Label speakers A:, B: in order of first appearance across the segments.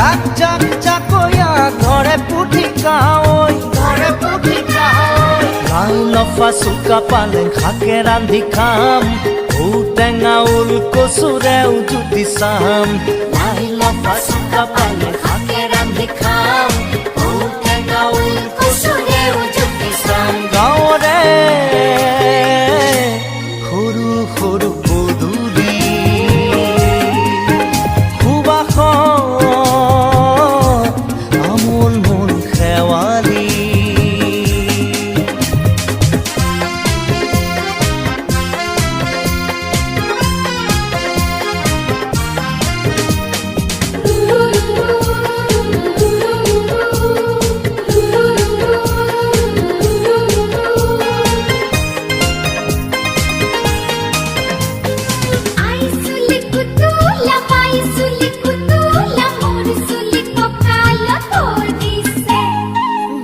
A: জাক জাক জাকয়া ঘরে পুঠি কাৱৈ লাও লফা চুকা পালেং শাকে ৰান্ধি খাম ঔটেঙা ওল কচুৰেও জুতি চাম লাই লফা চুকা পালেং শাকে ৰান্ধি খাম ঔটেঙা ওল কচুৰেও জুতি চাম গাঁৱৰে সৰু সৰু পদূলি সুবাসত আমোল মোল শেৱালি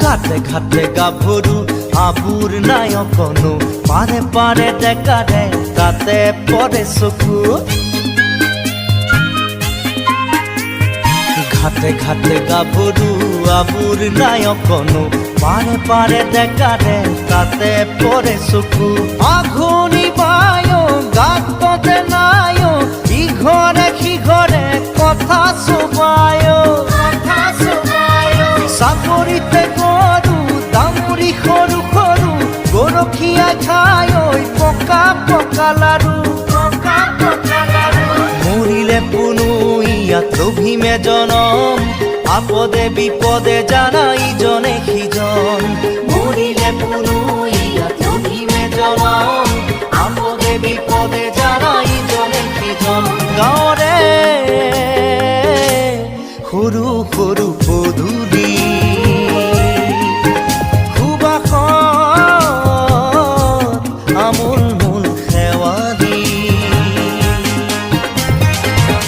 A: ঘাটে ঘাটে গাভৰু আবুৰ নাই অকণো পাৰে পাৰে ডেকাৰে তাতে পৰে চকু ঘাটে ঘাটে গাভৰু আবুৰ নাই অকণো পাৰে পাৰে ডেকাৰে তাতে পৰে চকু আঘোণি বায়ো গাত পদে নায়ো ইঘৰে সিঘৰে কথা চুবায়ো চাকৰিতে গৰু দামুৰি সৰু সৰু গৰখীয়া খাই ঐ পকা পকা লাৰু মৰিলে পুনু ইয়াত লভিমে জনম আপদে বিপদে জানা ইজনে সিজন মৰিলে পুনু ইয়াত লভিমে জনম আপদে বিপদে জানা ইজনে সিজন গাঁৱৰে সৰু সৰু পদূলি আমোল মোল শেৱালি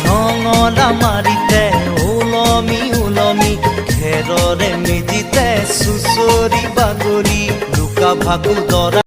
A: নঙলা মাৰিতে ওলমি ওলমি ঘেৰৰে মেজিতে চুচৰি বাগৰি লুকা ভাকু দৰা